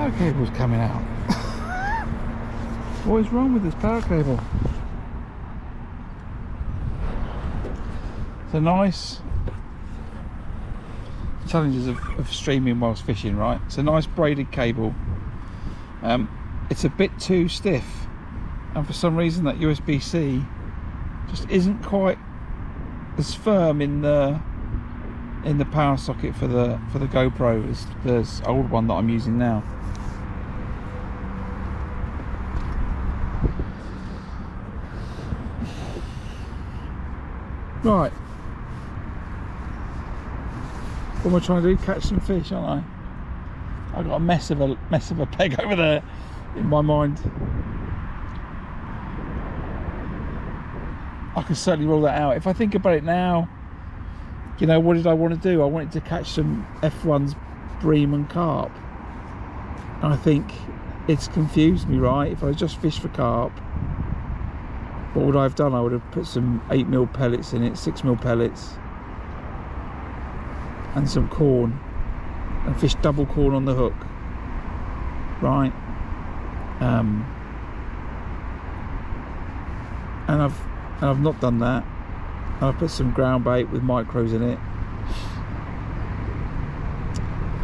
power cable's coming out. What is wrong with this power cable? The nice challenges of streaming whilst fishing, right? It's a nice braided cable. It's a bit too stiff, and for some reason that USB-C just isn't quite as firm in the power socket for the GoPro as the old one that I'm using now. Right, what am I trying to do? Catch some fish, aren't I? I've got a mess of a peg over there in my mind. I can certainly rule that out. If I think about it now, you know, what did I want to do? I wanted to catch some F1's bream and carp, and I think it's confused me, right? If I just fished for carp, what would I have done? I would have put some 8mm pellets in it, 6mm pellets, and some corn, and fished double corn on the hook, right? And I've not done that. I've put some ground bait with micros in it,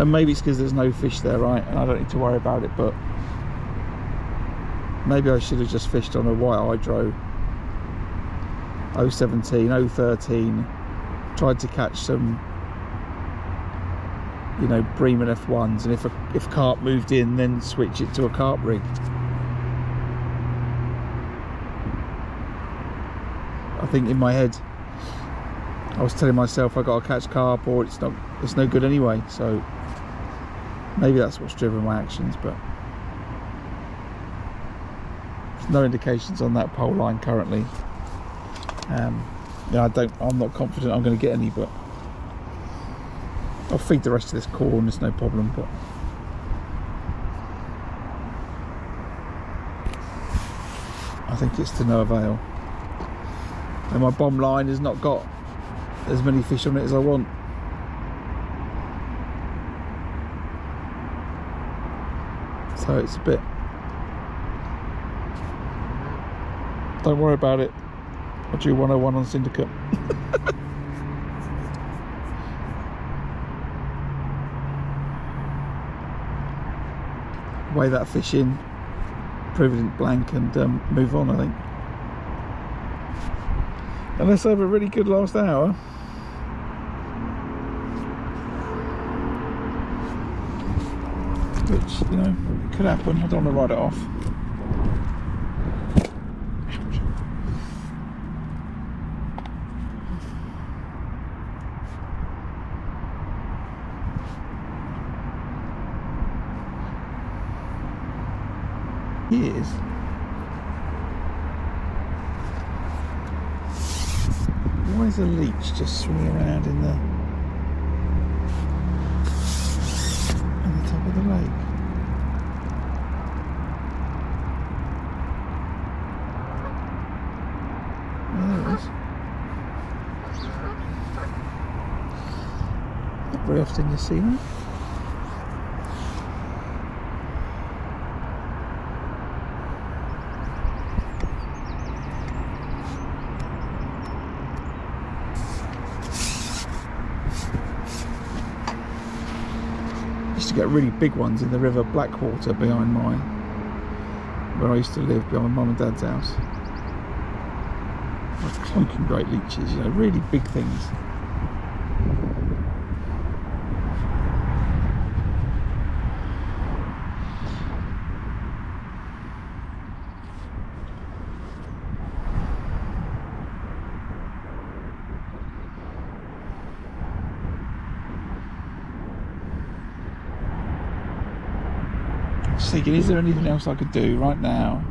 and maybe it's because there's no fish there, right, and I don't need to worry about it. But maybe I should have just fished on a white hydro 017, 013, tried to catch some, you know, bream and F1s, and if carp moved in, then switch it to a carp rig. I think in my head I was telling myself I got to catch carp, or it's no good anyway. So maybe that's what's driven my actions, but there's no indications on that pole line currently. Yeah, I'm not confident I'm going to get any, but I'll feed the rest of this corn, it's no problem. But I think it's to no avail, and my bomb line has not got as many fish on it as I want. So it's a bit, don't worry about it. I'll do 101 on Syndicate. Weigh that fish in, prove it didn't blank, and move on, I think. And let's have a really good last hour. Which, you know, could happen. I don't want to write it off. He is. Why is a leech just swimming around in the top of the lake? Oh, there it is. Not very often you see that. Get really big ones in the river Blackwater behind where I used to live, behind my mum and dad's house. Like clunking great leeches, you know, really big things. Thinking, is there anything else I could do right now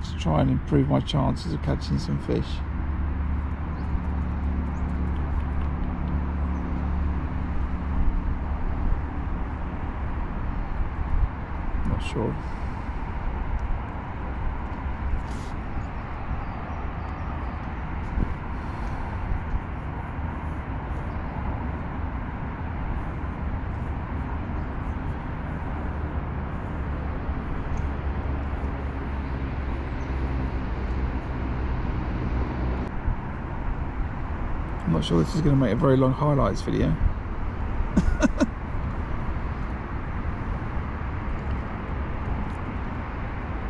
to try and improve my chances of catching some fish? Not sure. I'm not sure this is going to make a very long highlights video.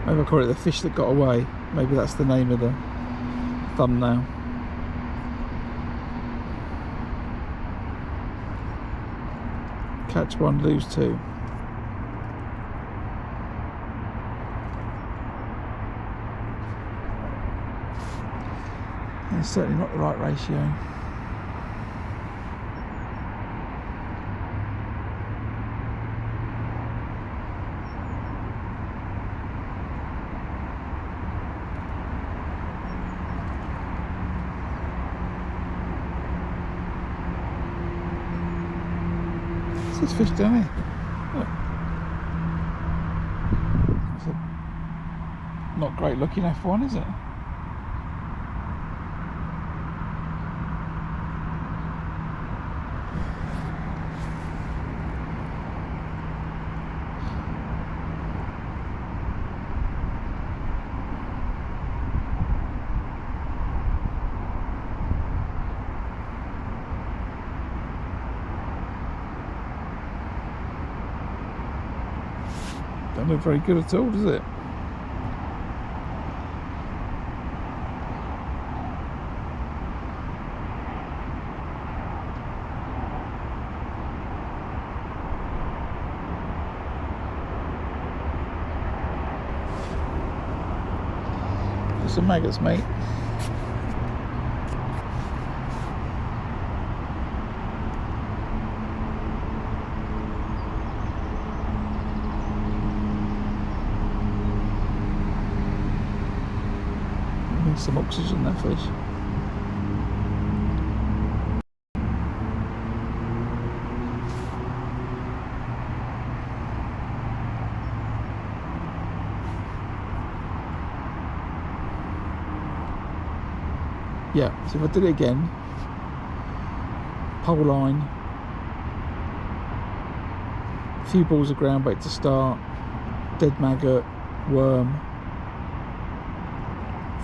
Maybe I'll call it the fish that got away. Maybe that's the name of the thumbnail. Catch one, lose two. It's certainly not the right ratio. What's this fish down here? Look. It's a not great looking F1, is it? Don't look very good at all, does it? Got some maggots, mate. Some oxygen, that fish. Yeah, so if I did it again, pole line, a few balls of ground bait to start, dead maggot, worm,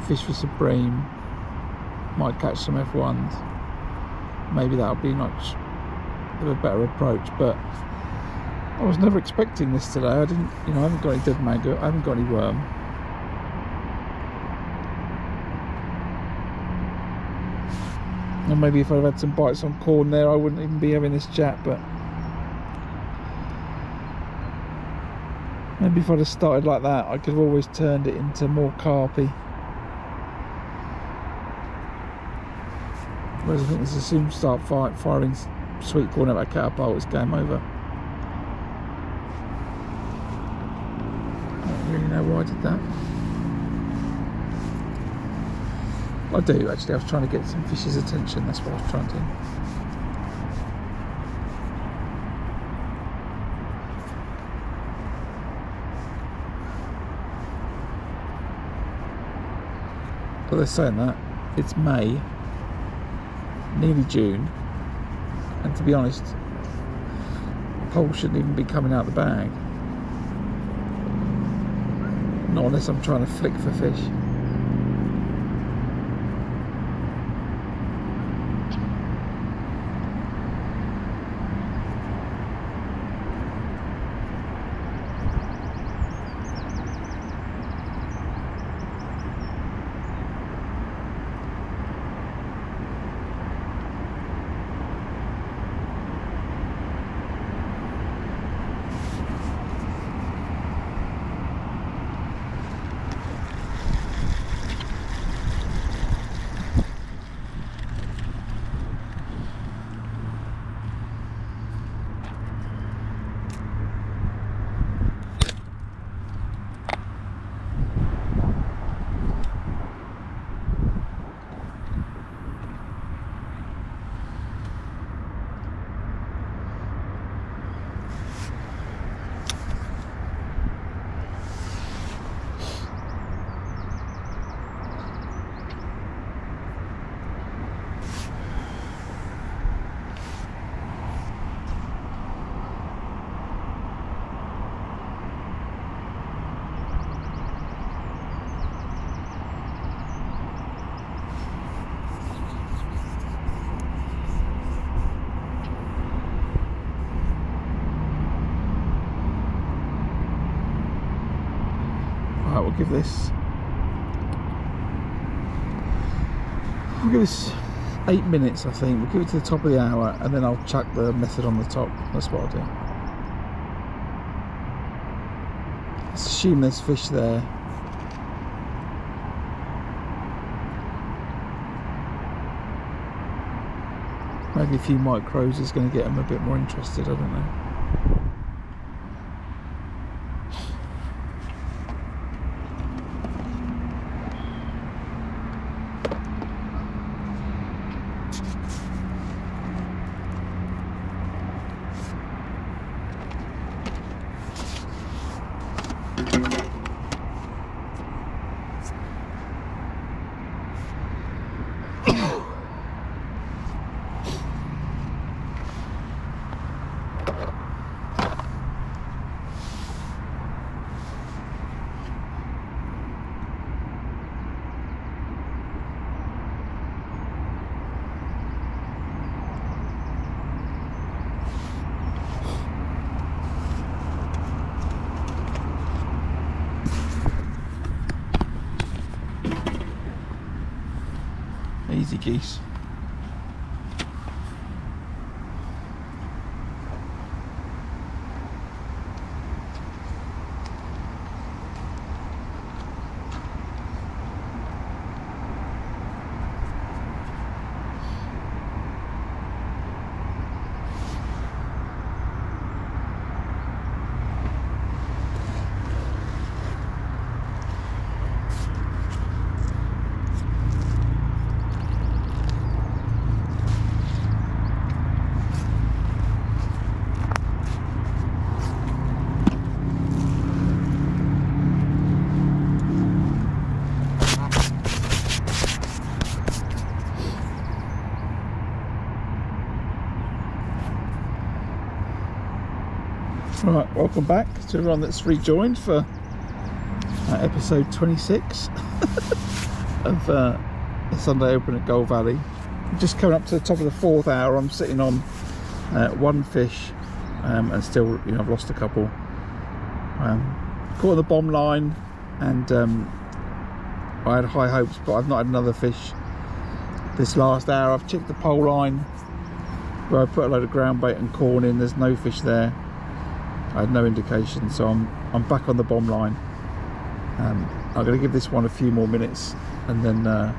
fish for some bream, might catch some F1s. Maybe that'll be much of a better approach, but I was never expecting this today. I didn't, I haven't got any dead maggot, I haven't got any worm. And maybe if I'd had some bites on corn there, I wouldn't even be having this chat, but maybe if I'd have started like that, I could have always turned it into more carpy. Whereas I think as soon as you start firing sweet corn at that catapult, it's game over. I don't really know why I did that. I do actually, I was trying to get some fish's attention, that's what I was trying to do. But they're saying that it's May, nearly June, and to be honest, the pole shouldn't even be coming out the bag. Not unless I'm trying to flick for fish. I'll give this 8 minutes, I think. We'll give it to the top of the hour, and then I'll chuck the method on the top. That's what I'll do. Let's assume there's fish there. Maybe a few micros is going to get them a bit more interested, I don't know. Easy geese. Right, welcome back to everyone that's rejoined for episode 26 of the Sunday Open at Gold Valley. Just coming up to the top of the 4th hour. I'm sitting on one fish, and still, you know, I've lost a couple. Caught the bomb line, and I had high hopes, but I've not had another fish this last hour. I've checked the pole line where I put a load of ground bait and corn in. There's no fish there. I had no indication, so I'm back on the bomb line. I'm going to give this one a few more minutes, and then I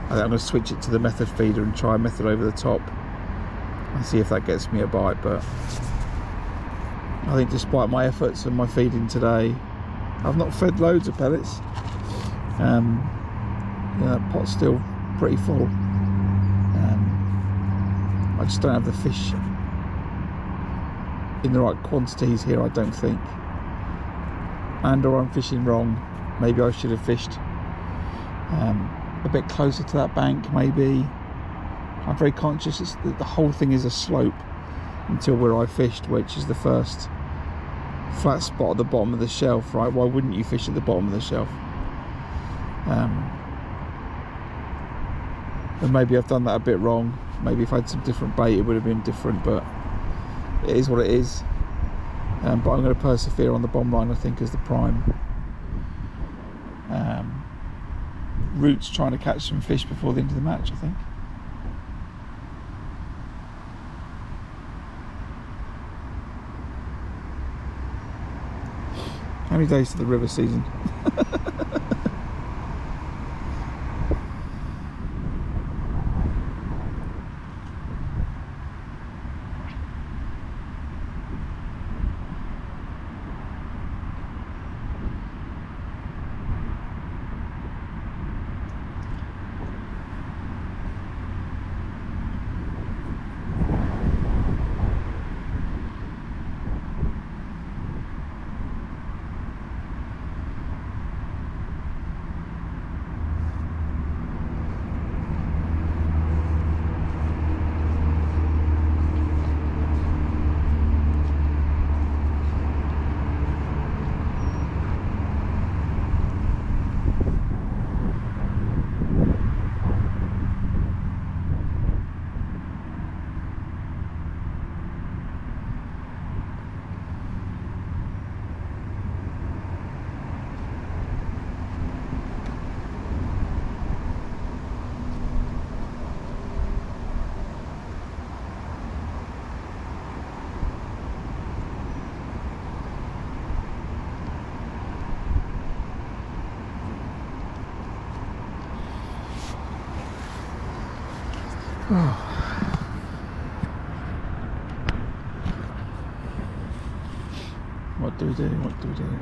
think I'm going to switch it to the method feeder and try a method over the top and see if that gets me a bite. But I think despite my efforts and my feeding today, I've not fed loads of pellets. Yeah, that pot's still pretty full. I just don't have the fish in the right quantities here, I don't think, or I'm fishing wrong. Maybe I should have fished a bit closer to that bank. Maybe I'm very conscious the whole thing is a slope until where I fished, which is the first flat spot at the bottom of the shelf, right? Why wouldn't you fish at the bottom of the shelf? And maybe I've done that a bit wrong. Maybe if I had some different bait it would have been different, but it is what it is. But I'm going to persevere on the bomb line, I think, as the prime. Root's trying to catch some fish before the end of the match, I think. How many days to the river season? What do we do? What do we do?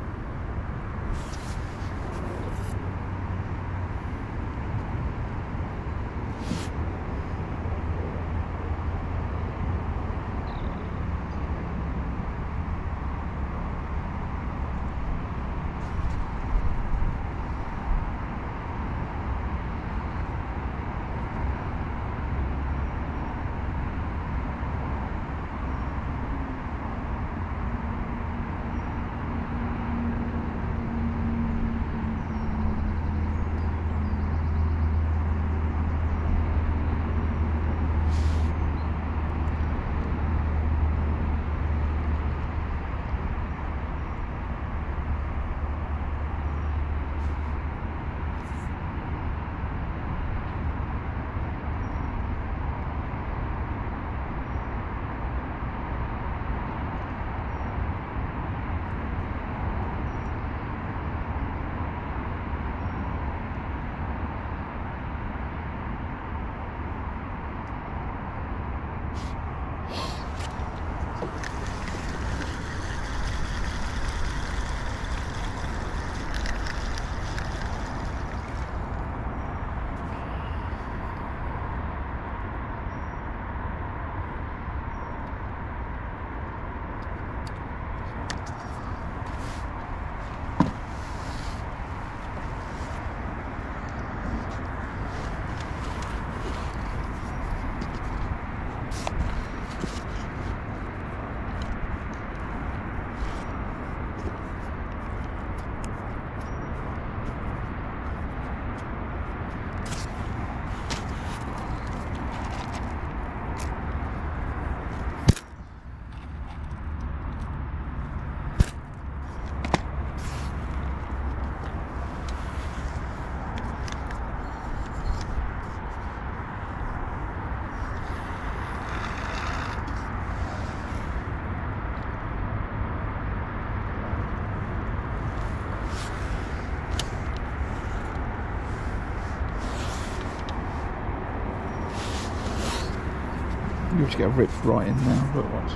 You just get ripped right in now, look watch.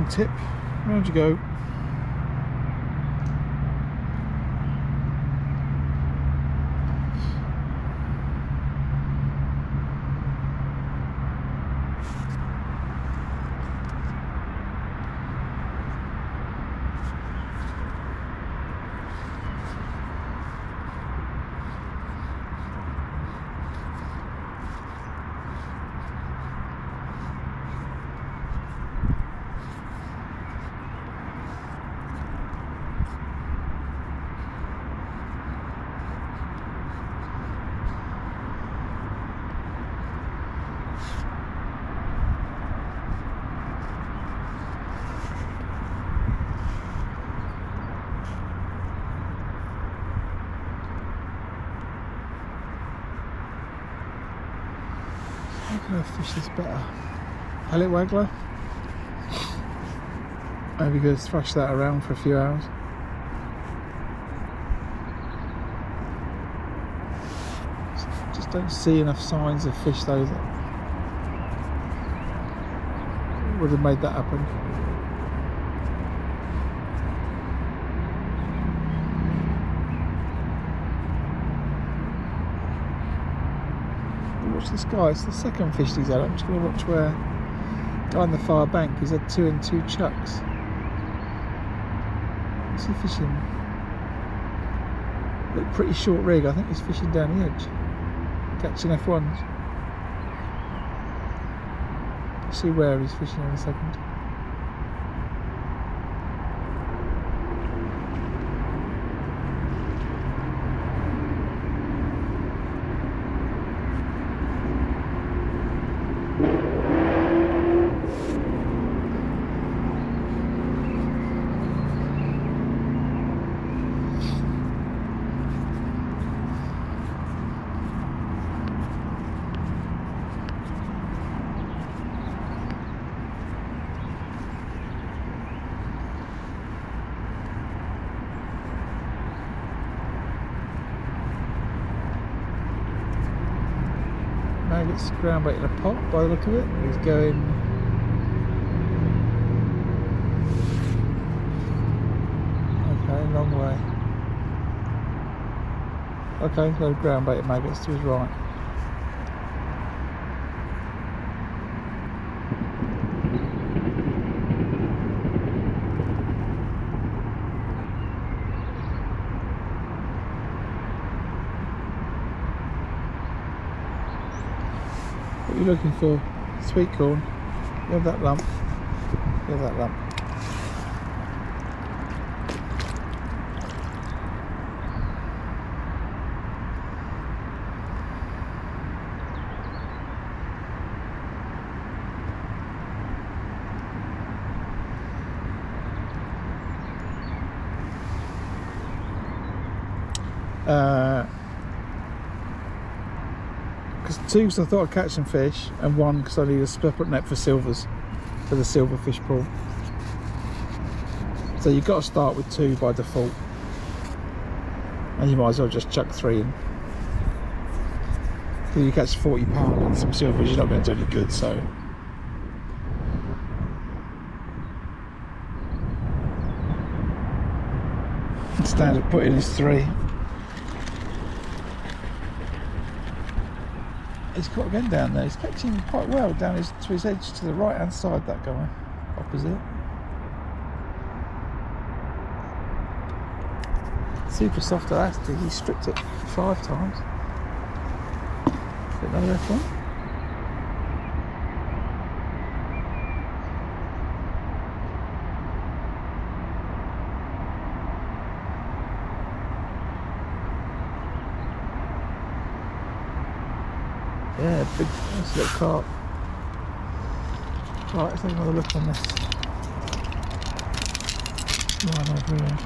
on, tip. Round you go. How can I fish this better? Pellet waggler? Maybe go thrash that around for a few hours. Just don't see enough signs of fish though that would have made that happen. Watch this guy, it's the second fish he's had. I'm just going to watch where guy on the far bank, he's had 2 and 2 chucks. What's he fishing? Look, pretty short rig. I think he's fishing down the edge, catching F1s. See where he's fishing in a second. Maggots ground bait in a pot by the look of it. He's going okay, long way. Okay, so ground bait maggots to his right. What are you looking for? Sweet corn. You have that lump. You have that lump. Two, because I thought I'd catch some fish, and one because I need a separate net for silvers, for the silver fish pool. So you've got to start with 2 by default, and you might as well just chuck 3 in. If you catch 40 pound and some silvers, you're not going to do any good. So standard putting is 3. He's caught again down there. He's catching quite well down to his edge to the right hand side, that guy opposite. Super soft elastic. He stripped it 5 times. Get another F1. Yeah, big, nice little carp. Right, let's have another look on this line over here.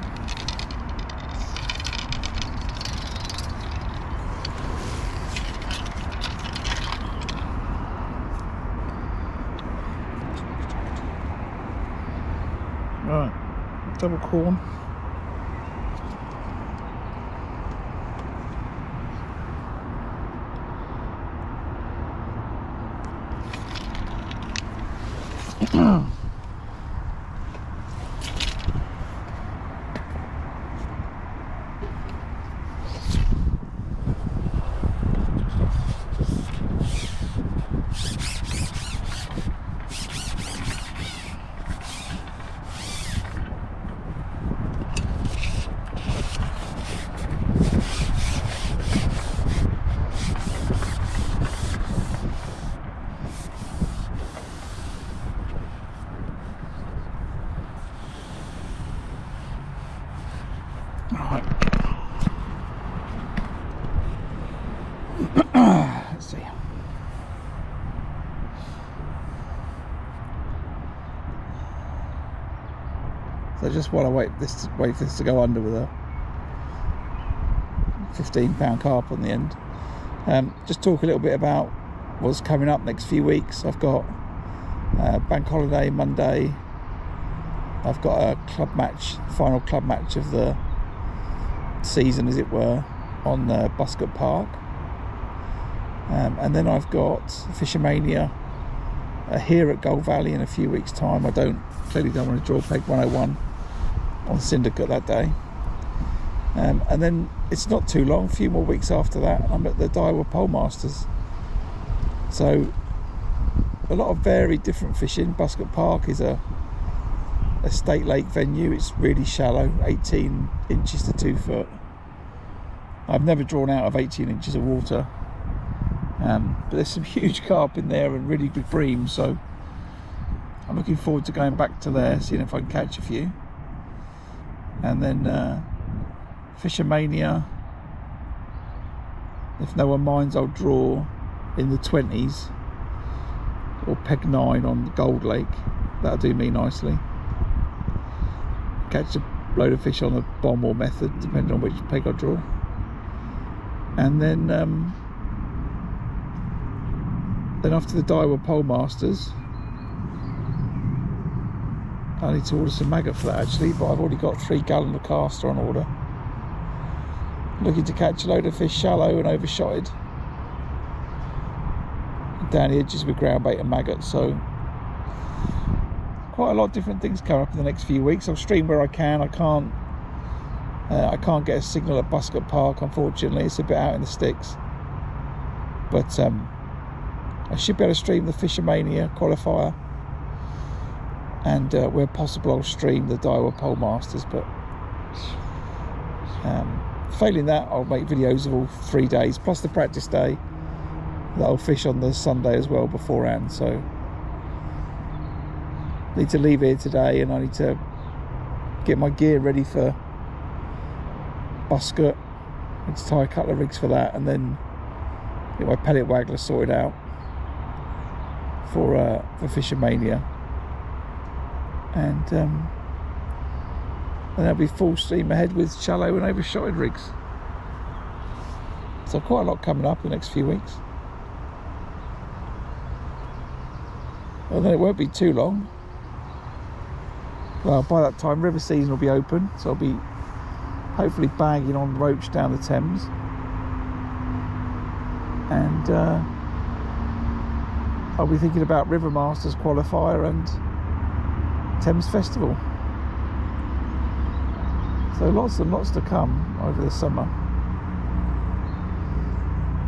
Right, double corn. just while I wait for this to go under with a 15-pound carp on the end. Just talk a little bit about what's coming up next few weeks. I've got bank holiday Monday. I've got a club match, final club match of the season, as it were, on Buscott Park. And then I've got Fishermania here at Gold Valley in a few weeks' time. I clearly don't want to draw peg 101 on Syndicate that day. And then it's not too long, a few more weeks after that, I'm at the Daiwa Pole Masters. So a lot of varied different fishing. Buscott Park is a state lake venue. It's really shallow, 18 inches to 2 foot. I've never drawn out of 18 inches of water, but there's some huge carp in there and really good bream, so I'm looking forward to going back to there, seeing if I can catch a few. And then Fishermania, if no one minds, I'll draw in the 20s or peg 9 on Gold Lake. That'll do me nicely. Catch a load of fish on the bomb or method, depending on which peg I draw. And then after the Daiwa Pole Masters, I need to order some maggot for that actually, but I've already got 3 gallon of caster on order. Looking to catch a load of fish shallow and overshotted down the edges with ground bait and maggot. So quite a lot of different things coming up in the next few weeks. I'll stream where I can. I can't get a signal at Buscott Park, unfortunately. It's a bit out in the sticks, but I should be able to stream the Fishermania qualifier, and where possible I'll stream the Daiwa Pole Masters. But failing that, I'll make videos of all 3 days plus the practice day that I'll fish on the Sunday as well beforehand. So need to leave here today, and I need to get my gear ready for Buscott. I need to tie a couple of rigs for that, and then get my pellet waggler sorted out for Fishermania, and then I'll be full steam ahead with shallow and overshotted rigs. So quite a lot coming up in the next few weeks. And then it won't be too long. Well, by that time river season will be open, so I'll be hopefully bagging on roach down the Thames, and I'll be thinking about River Masters qualifier and Thames Festival. So lots and lots to come over the summer.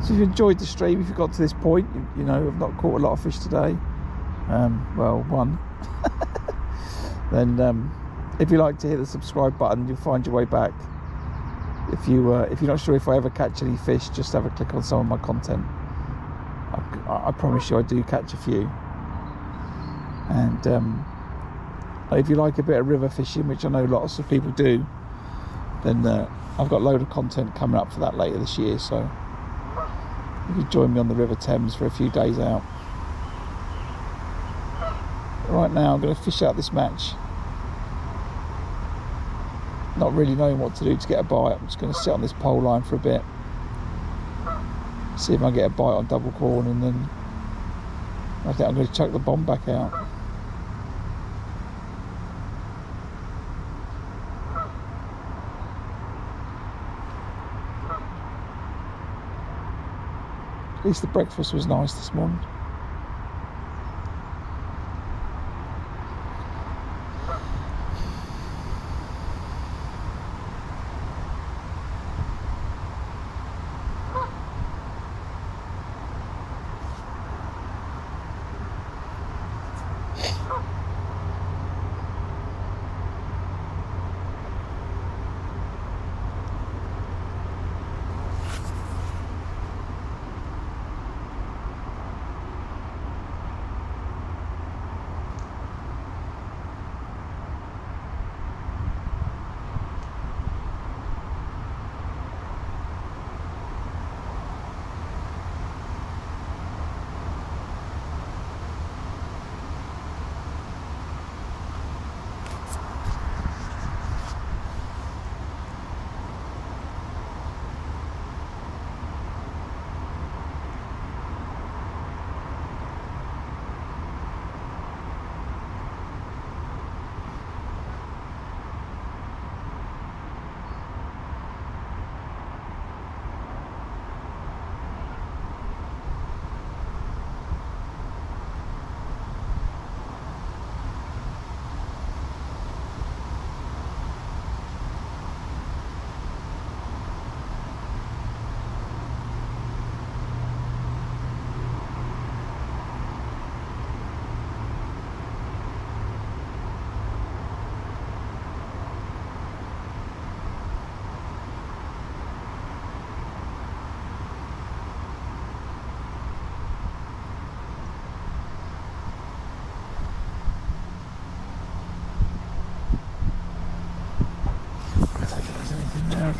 So if you enjoyed the stream, if you got to this point, you know I've not caught a lot of fish today. Well, one. Then if you like to hit the subscribe button, you'll find your way back. If you're not sure if I ever catch any fish, just have a click on some of my content. I promise you I do catch a few. And if you like a bit of river fishing, which I know lots of people do, then I've got a load of content coming up for that later this year. So you can join me on the River Thames for a few days out. Right now I'm going to fish out this match, not really knowing what to do to get a bite. I'm just going to sit on this pole line for a bit, see if I can get a bite on double corn, and then I think I'm going to chuck the bomb back out. At least the breakfast was nice this morning.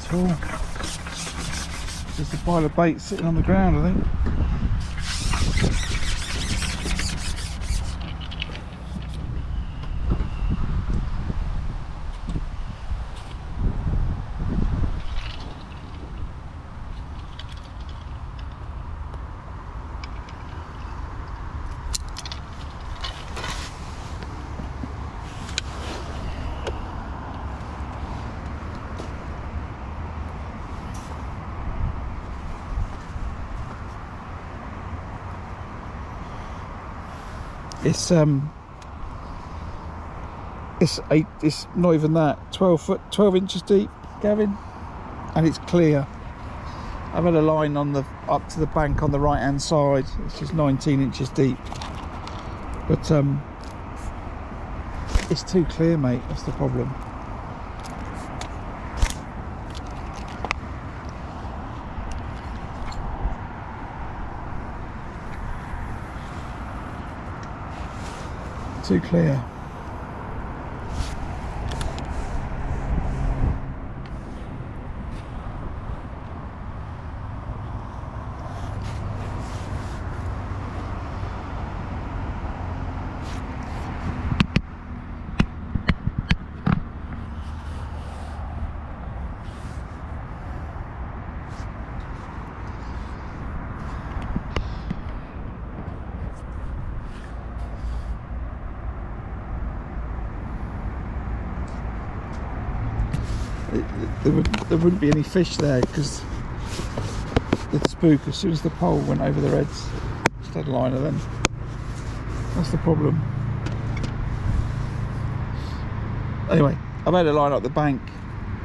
at all. Just a pile of bait sitting on the ground, I think. It's not even that, 12 inches deep, Gavin, and it's clear. I've had a line on the up to the bank on the right hand side. It's just 19 inches deep, but it's too clear, mate. That's the problem. Too clear. There wouldn't be any fish there because the spook, as soon as the pole went over the reds, just had a line of them. That's the problem. Anyway, I've had a line up the bank.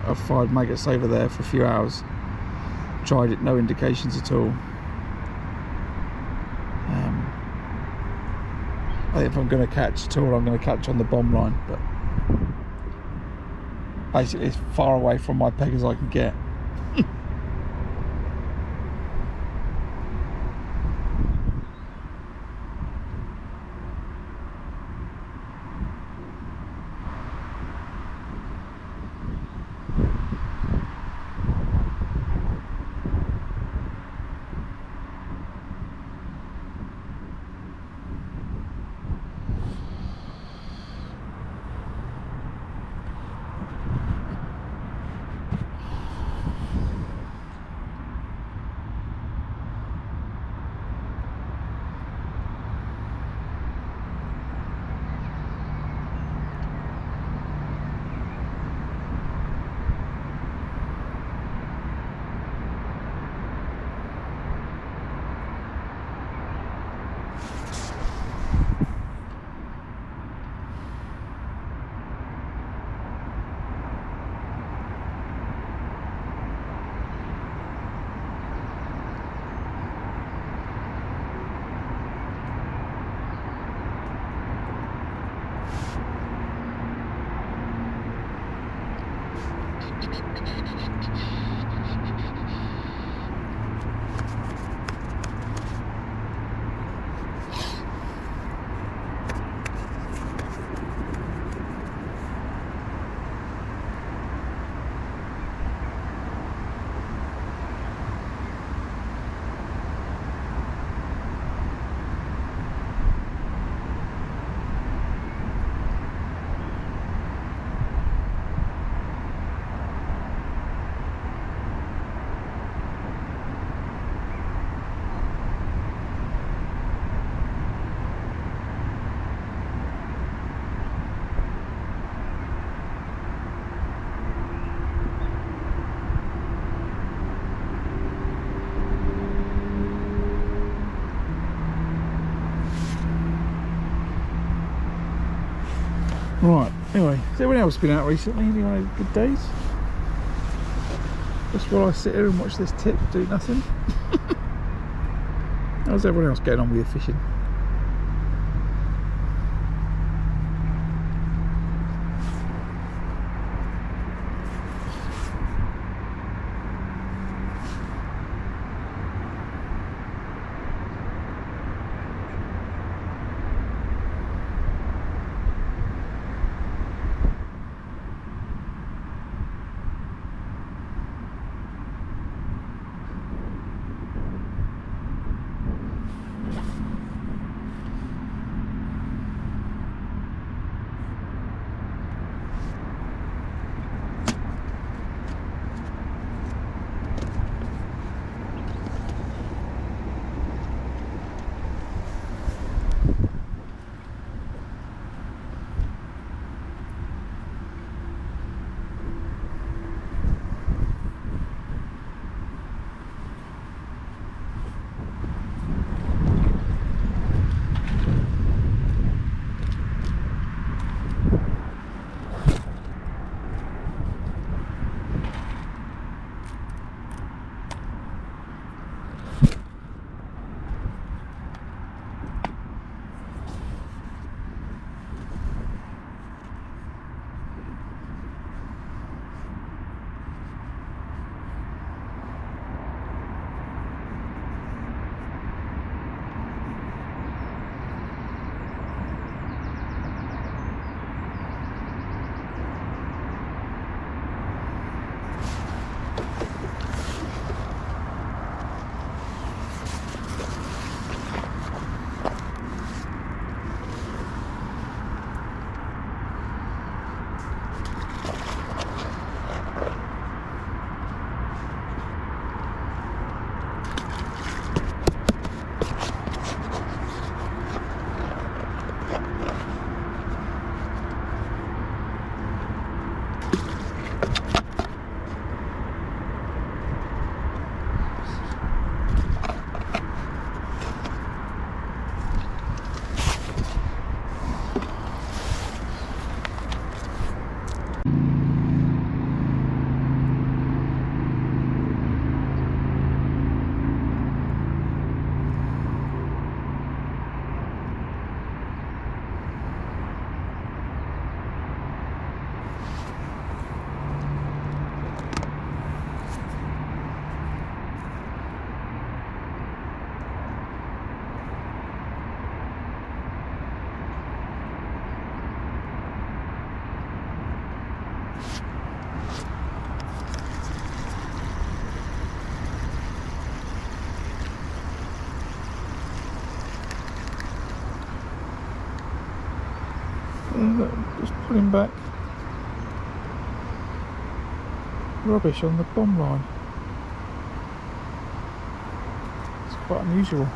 I've fired maggots over there for a few hours. Tried it, no indications at all. I think if I'm going to catch at all, I'm going to catch on the bomb line, but basically as far away from my peg as I can get. Right, anyway, has everyone else been out recently? Anyone had good days? Just while I sit here and watch this tip do nothing. How's everyone else getting on with your fishing? look, just pulling back rubbish on the bomb line. It's quite unusual.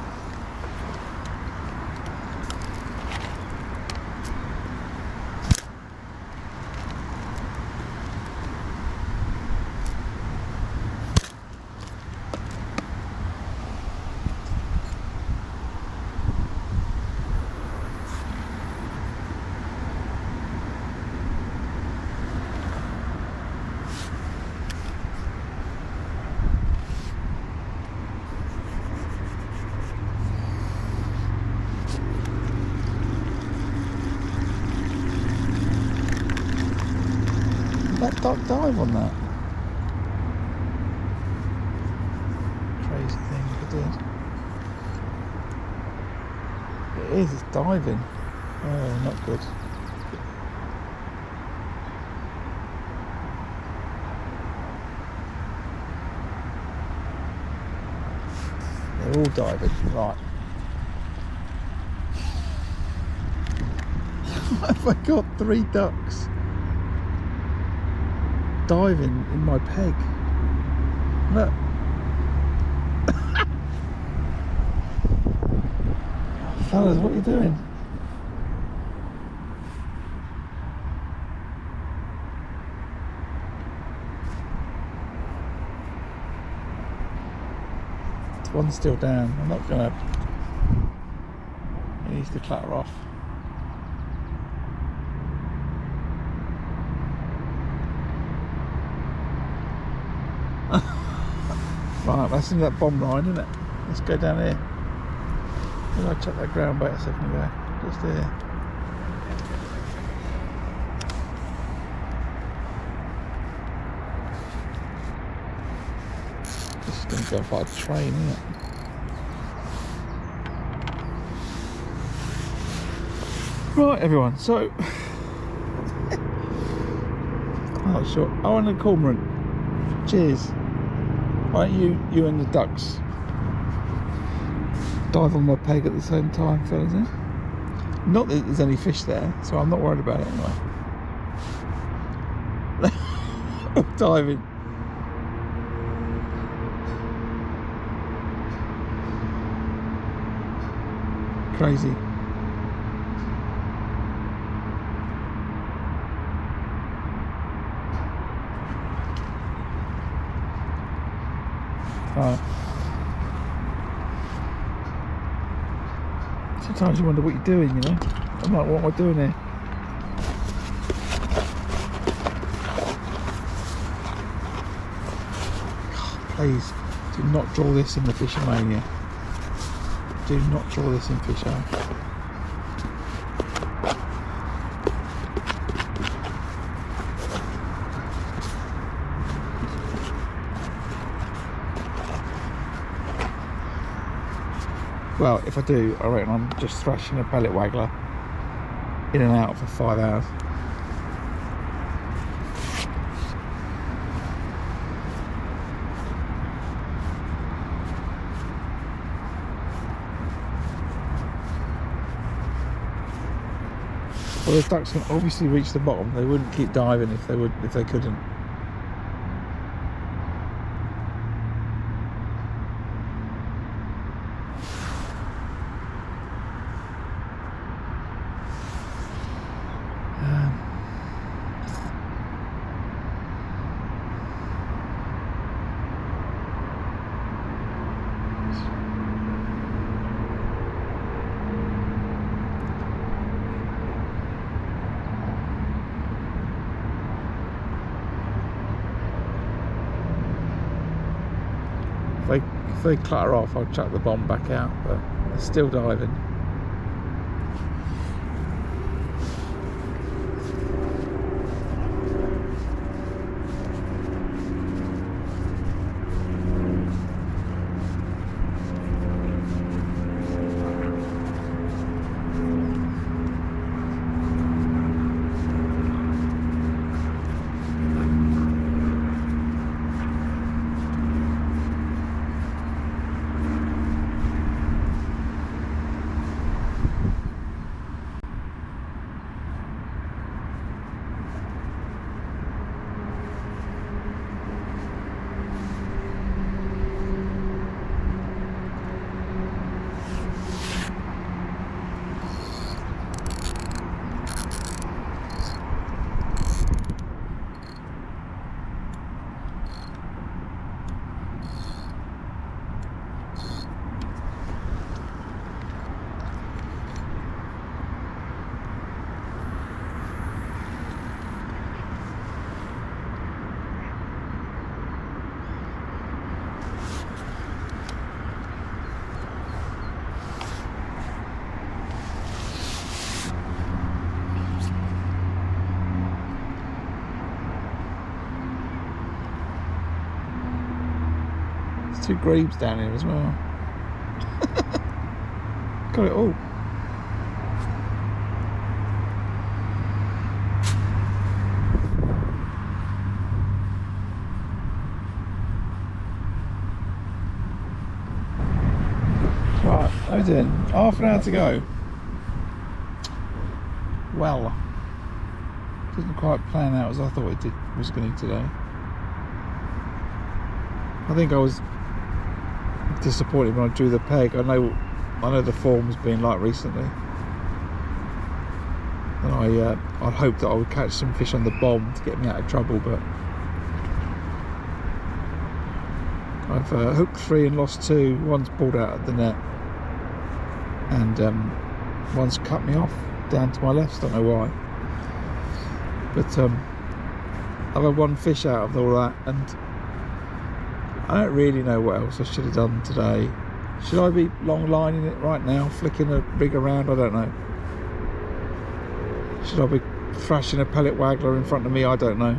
That duck dive on that. Crazy thing it did. It is, it's diving. Oh, not good. They're all diving, right. Have I got 3 ducks diving in my peg? Look. Fellas, what are you doing? One's still down. I'm not gonna. He needs to clatter off. Right, that's in that bomb line, isn't it? Let's go down here. Where did I chuck that ground bait a second ago? Just here. This is going to go off like a train, isn't it? Right, everyone, so I'm not sure. I want a cormorant. Cheers. Why don't you and the ducks dive on my peg at the same time, fellas, eh? Not that there's any fish there, so I'm not worried about it anyway. Diving. Crazy. Right. Sometimes you wonder what you're doing, you know? I'm like, what am I doing here? God, please, do not draw this in the Fishing Mania. Do not draw this in FishO. Well, if I do, I reckon I'm just thrashing a pellet waggler in and out for 5 hours. Well, the ducks can obviously reach the bottom. They wouldn't keep diving if they couldn't. If they clatter off, I'll chuck the bomb back out, but they're still diving. 2 grebes down here as well. Got it all. Right, how we doing? Half an hour to go. Well, didn't quite plan out as I thought it was going to today. I think I was disappointed when I drew the peg. I know the form's been like recently, and I'd hoped that I would catch some fish on the bomb to get me out of trouble, but I've hooked 3 and lost 2. One's pulled out of the net, and one's cut me off down to my left. Don't know why, but I've had 1 fish out of all that, and I don't really know what else I should have done today. Should I be long lining it right now, flicking a rig around? I don't know. Should I be thrashing a pellet waggler in front of me? I don't know.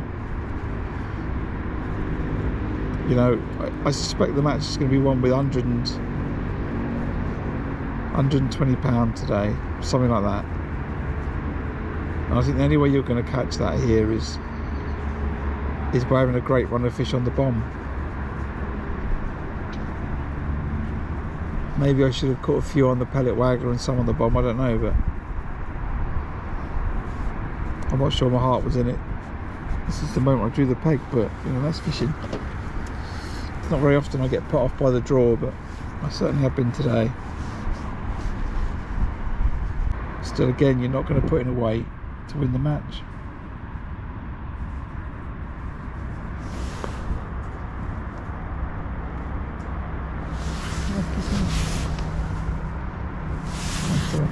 You know, I suspect the match is going to be one with 120 pound today, something like that. And I think the only way you're going to catch that here is by having a great run of fish on the bomb. Maybe I should have caught a few on the pellet waggler and some on the bomb, I don't know, but I'm not sure my heart was in it. This is the moment I drew the peg, but you know, that's fishing. It's not very often I get put off by the draw, but I certainly have been today. Still, again, you're not going to put in a weight to win the match.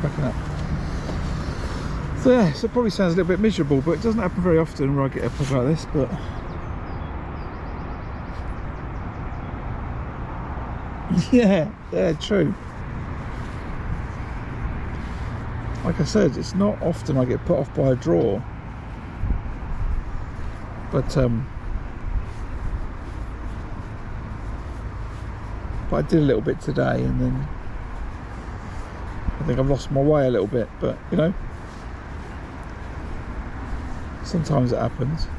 Backing up. So yeah, so it probably sounds a little bit miserable, but it doesn't happen very often where I get a peg like this. But yeah, true. Like I said, it's not often I get put off by a draw, but I did a little bit today, and then I think I've lost my way a little bit, but you know, sometimes it happens.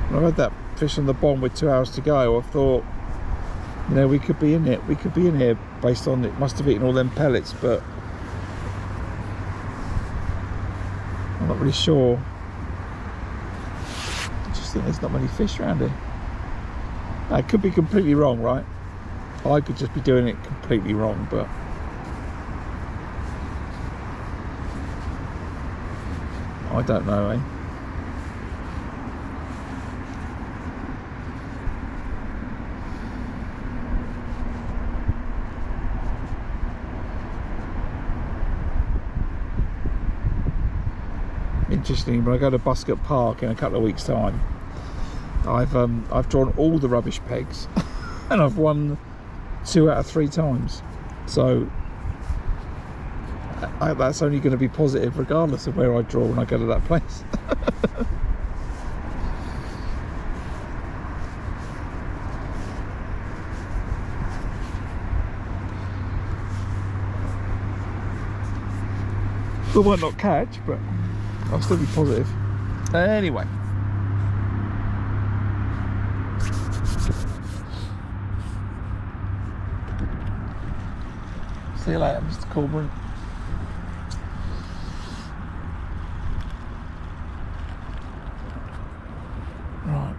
When I had that fish on the bomb with 2 hours to go, I thought, you know, we could be in it. We could be in here based on it must have eaten all them pellets, but I'm not really sure. I just think there's not many fish around here. I could be completely wrong, right? I could just be doing it completely wrong, but I don't know, eh? Interesting, when I go to Buscott Park in a couple of weeks' time, I've drawn all the rubbish pegs and I've won 2 out of 3 times. So that's only going to be positive regardless of where I draw when I go to that place. I might not catch, but I'll still be positive. Anyway. See you later, Mr. Corcoran. Right.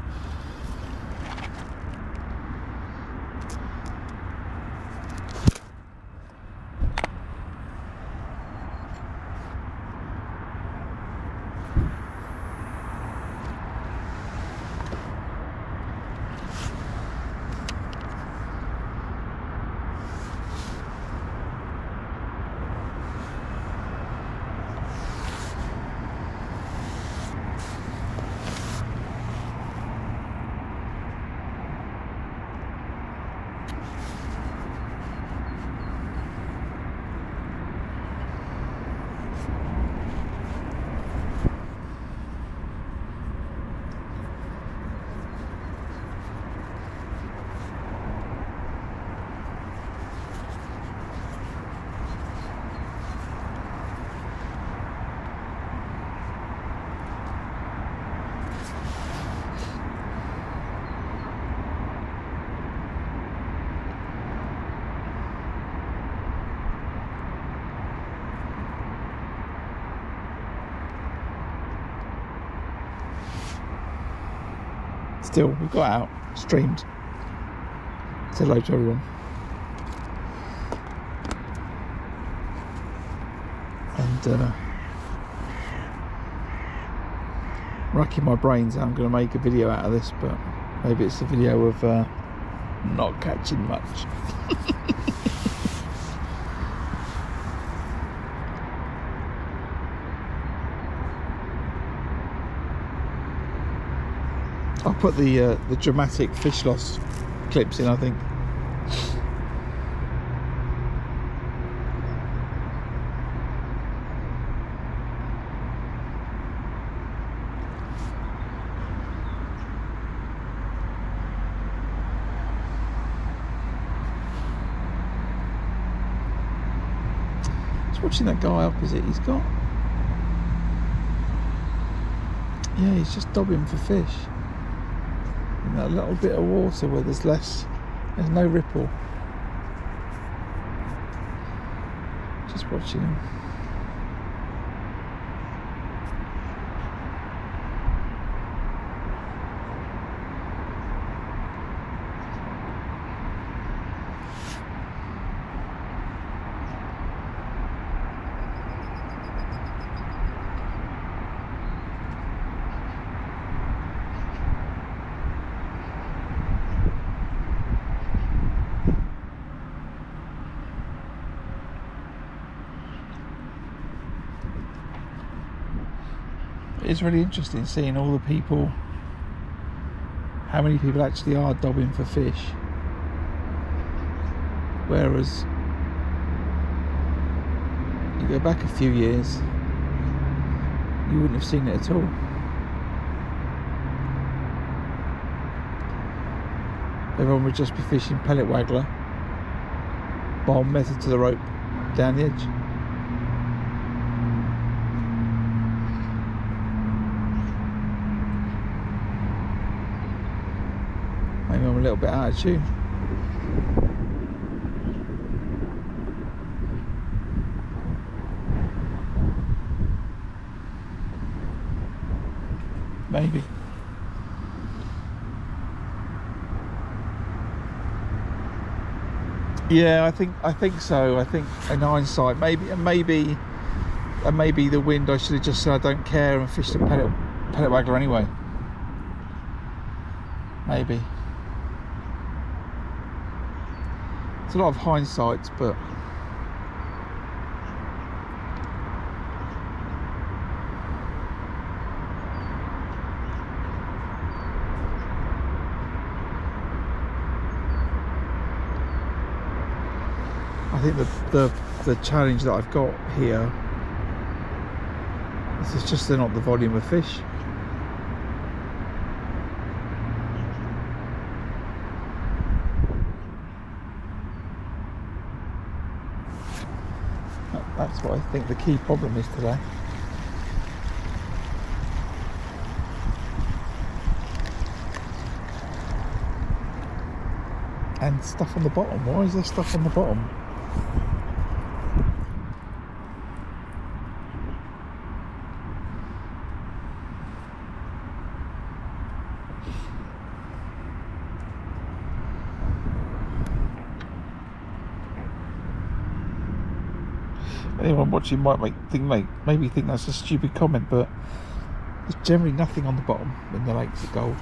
still, we've got out, streamed. Say hello to everyone. And racking my brains out, I'm going to make a video out of this, but maybe it's a video of not catching much. I'll put the dramatic fish loss clips in, I think. Just watching that guy opposite, he's got, yeah, he's just dobbing for fish. In that little bit of water where there's no ripple. Just watching him. It's really interesting seeing all the people, how many people actually are dobbing for fish, whereas you go back a few years, you wouldn't have seen it at all. Everyone would just be fishing pellet waggler, bomb method to the rope, down the edge. Maybe I'm a little bit out of tune. Maybe. Yeah, I think so. I think in hindsight, maybe the wind, I should have just said I don't care and fished a pellet waggler anyway. Maybe. It's a lot of hindsight, but I think the challenge that I've got here is it's just not the volume of fish. That's what I think the key problem is today. And stuff on the bottom. Why is there stuff on the bottom? Anyone watching might maybe think that's a stupid comment, but there's generally nothing on the bottom when the lakes are gold.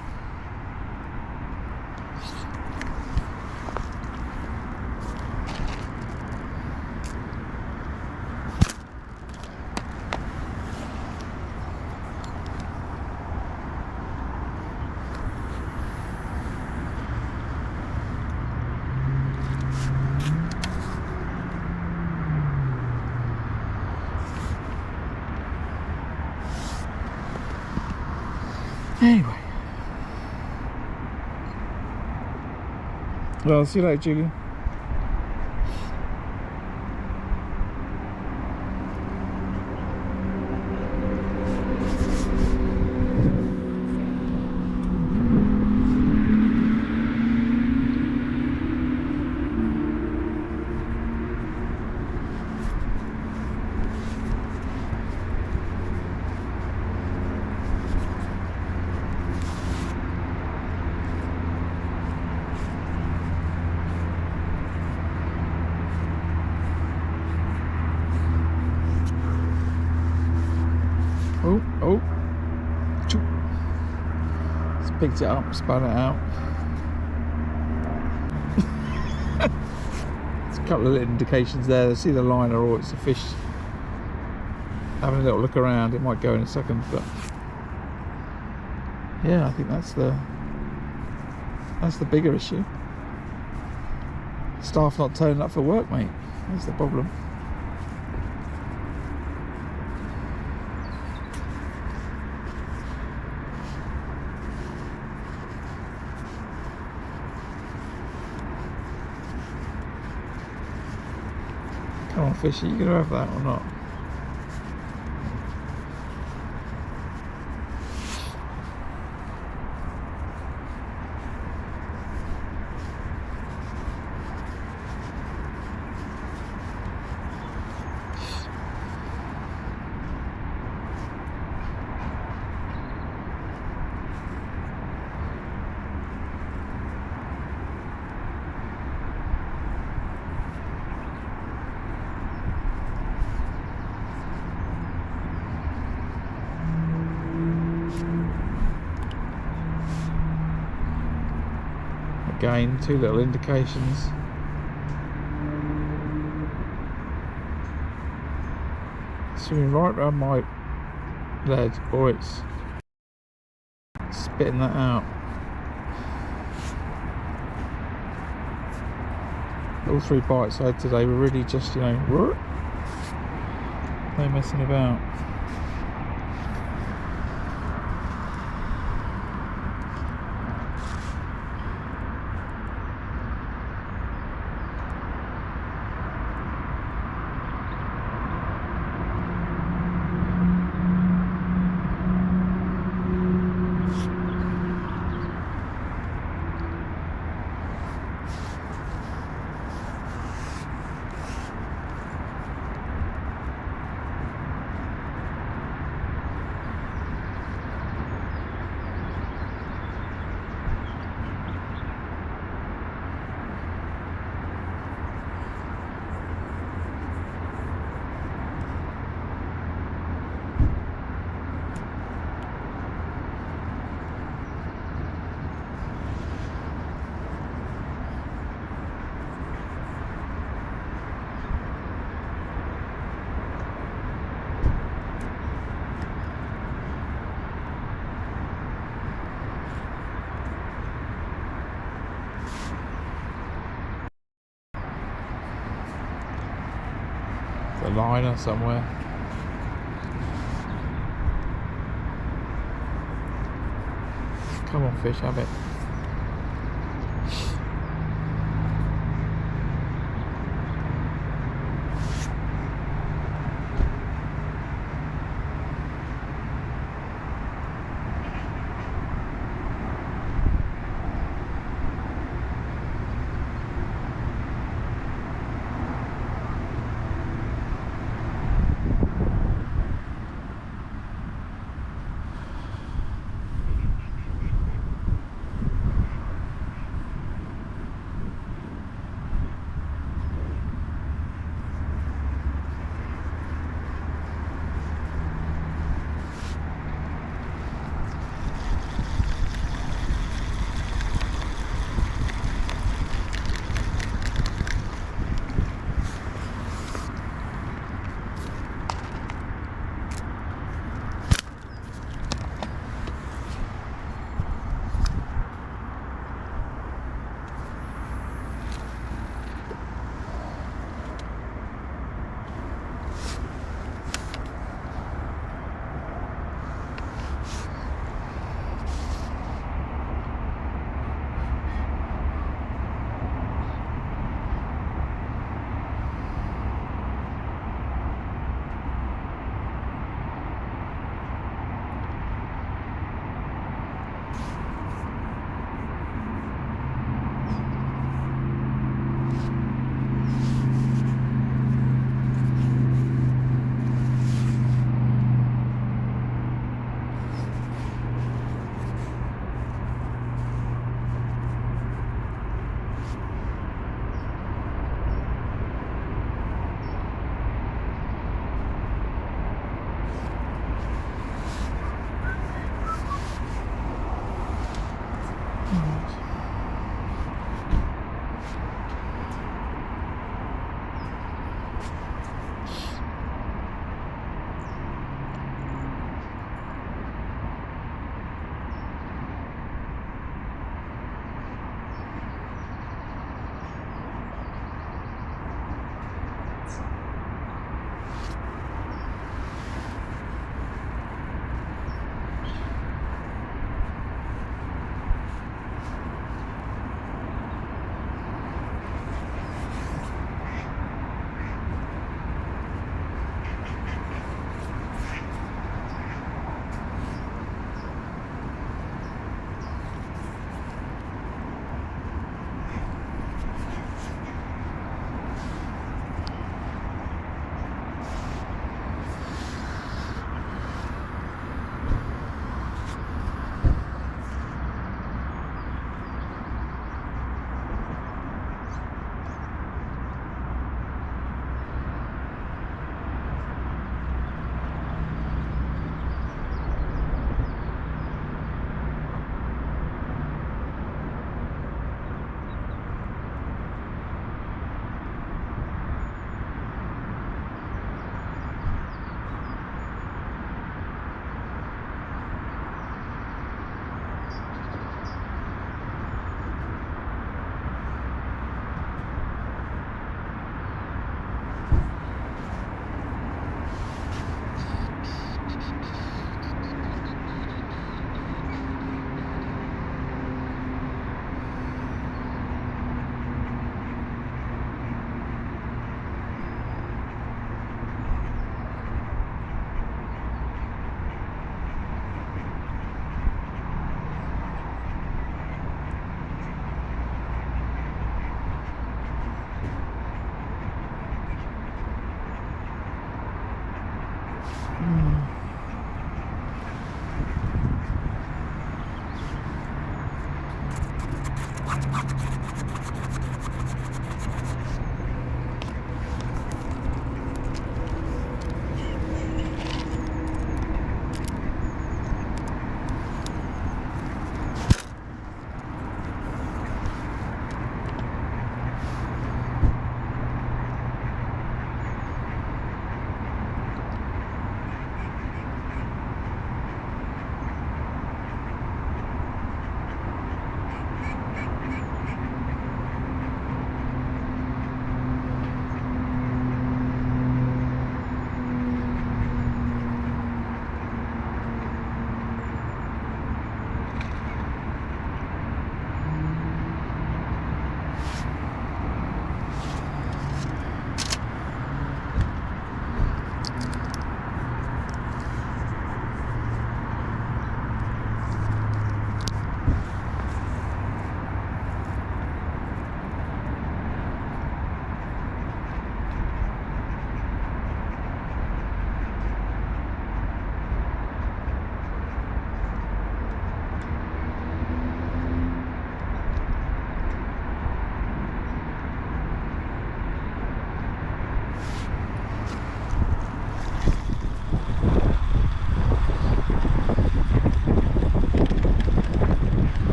Anyway, well, see you later, Julian. Picked it up, spat it out. There's a couple of little indications there. I see the liner, or it's a fish having a little look around. It might go in a second, but yeah, I think that's the bigger issue. Staff not turning up for work, mate. That's the problem. Come on, fishy, you gonna have that or not? Again, two little indications. Swimming right around my lead, or it's spitting that out. All three bites I had today were really just, you know, no messing about. A liner somewhere. Come on, fish, have it.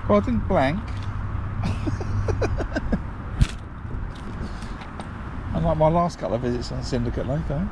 Well, I didn't blank. Unlike my last couple of visits on Syndicate Lake, eh?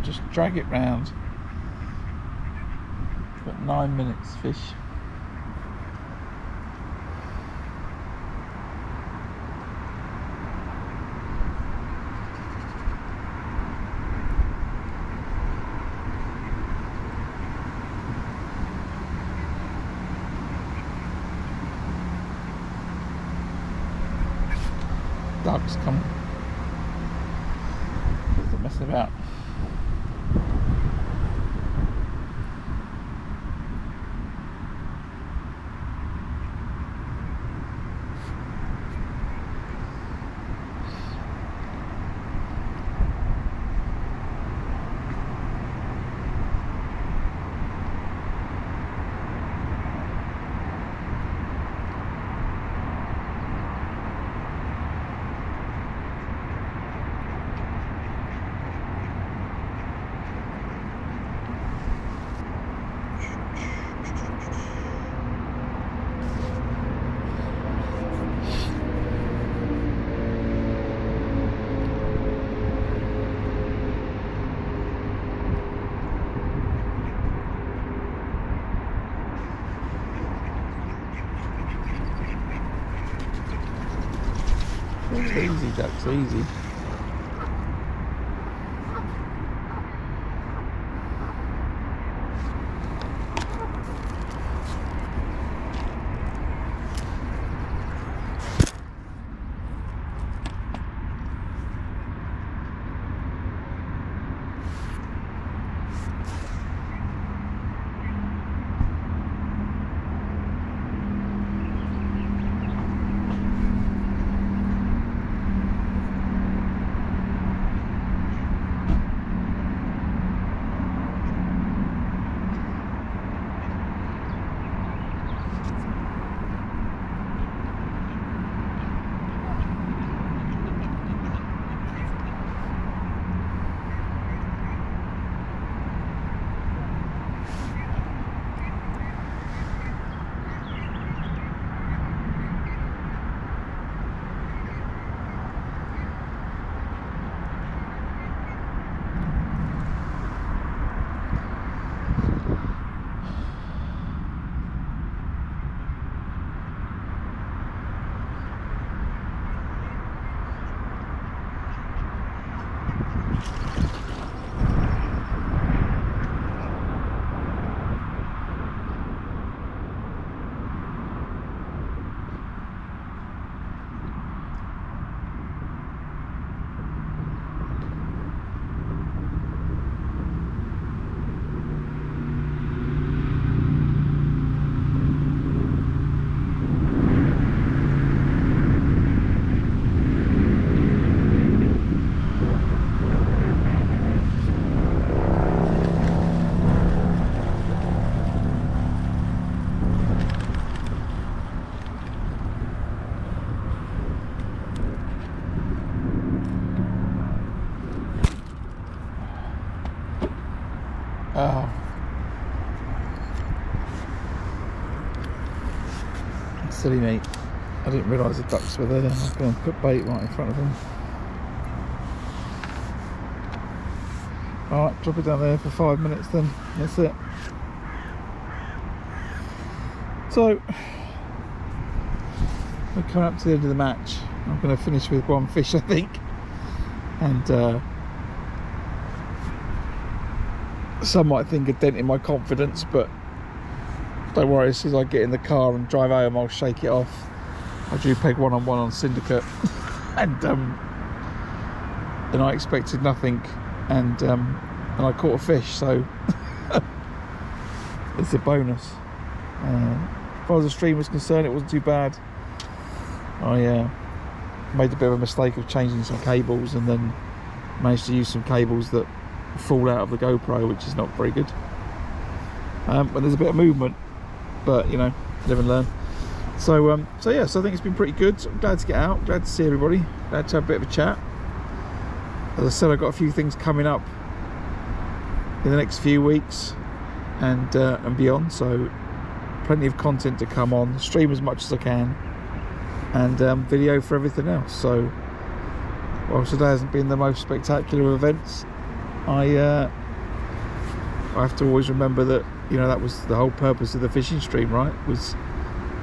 Just drag it round. Got 9 minutes, fish. Ducks come. Don't mess about. Easy ducks, easy. Silly me. I didn't realise the ducks were there. I was going to put bait right in front of them. Alright, drop it down there for 5 minutes then. That's it. So, we're coming up to the end of the match. I'm going to finish with one fish, I think. And some might think a dent in my confidence, but don't worry, as soon as I get in the car and drive home, I'll shake it off. I drew peg 1-on-1 on Syndicate, and I expected nothing, and I caught a fish, so it's a bonus. As far as the stream was concerned, it wasn't too bad. I made a bit of a mistake of changing some cables, and then managed to use some cables that fall out of the GoPro, which is not very good when there's a bit of movement, but you know, live and learn. So yeah, so I think it's been pretty good. So I'm glad to get out, glad to see everybody, glad to have a bit of a chat. As I said, I've got a few things coming up in the next few weeks and beyond, so plenty of content to come on, stream as much as I can, and video for everything else. So whilst today hasn't been the most spectacular of events, I have to always remember that, you know, that was the whole purpose of the fishing stream, right? Was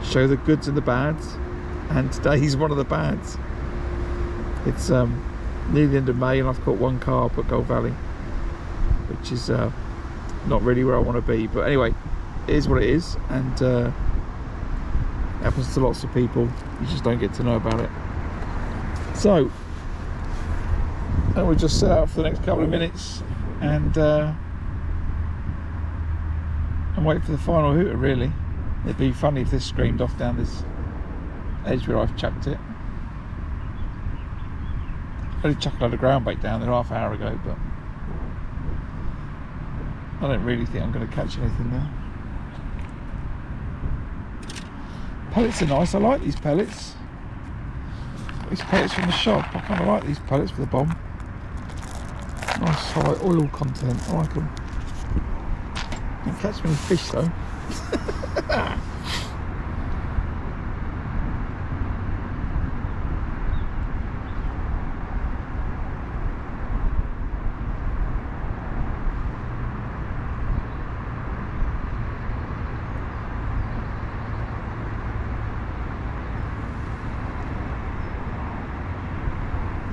show the goods and the bads, and today's one of the bads. It's near the end of May, and I've caught one carp at Gold Valley, which is not really where I want to be, but anyway, it is what it is, and happens to lots of people. You just don't get to know about it. So we'll just set out for the next couple of minutes and wait for the final hooter, really. It'd be funny if this screamed off down this edge where I've chucked it. I only chucked a load of ground bait down there half an hour ago, but I don't really think I'm going to catch anything there. Pellets are nice. I like these pellets. These pellets from the shop. I kind of like these pellets for the bomb. Nice high oil content. I like them. Don't catch many fish though.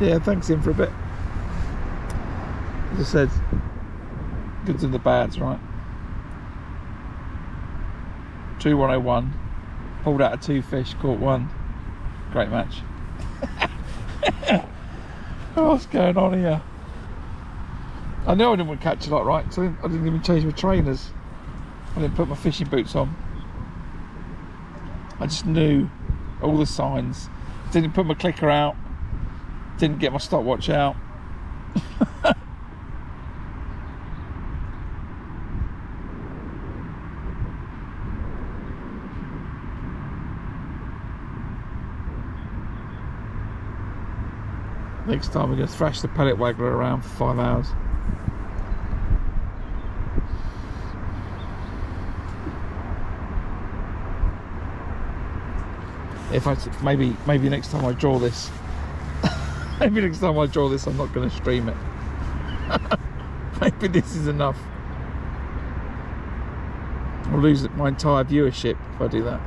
Yeah, thanks him for a bit. As I said, goods and the bads, right? Drew 101, pulled out of 2 fish, caught 1. Great match. What's going on here? I know I didn't want to catch a lot, right? So I didn't even change my trainers. I didn't put my fishing boots on. I just knew all the signs. Didn't put my clicker out. Didn't get my stopwatch out. Next time we're going to thrash the pellet waggler around for 5 hours. If I maybe next time I draw this, maybe next time I draw this, I'm not going to stream it. Maybe this is enough. I'll lose my entire viewership if I do that.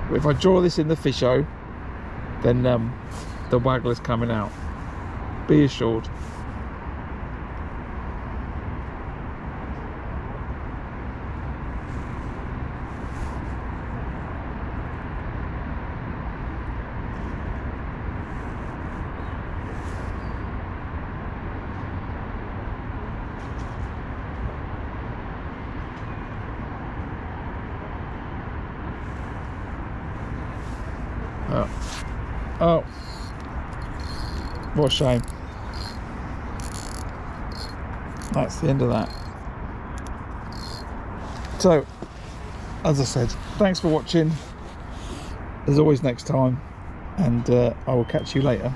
But if I draw this in the FishO, then the waggler's coming out. Be assured. Oh, what a shame. That's the end of that. So, as I said, thanks for watching. As always, next time, and I will catch you later.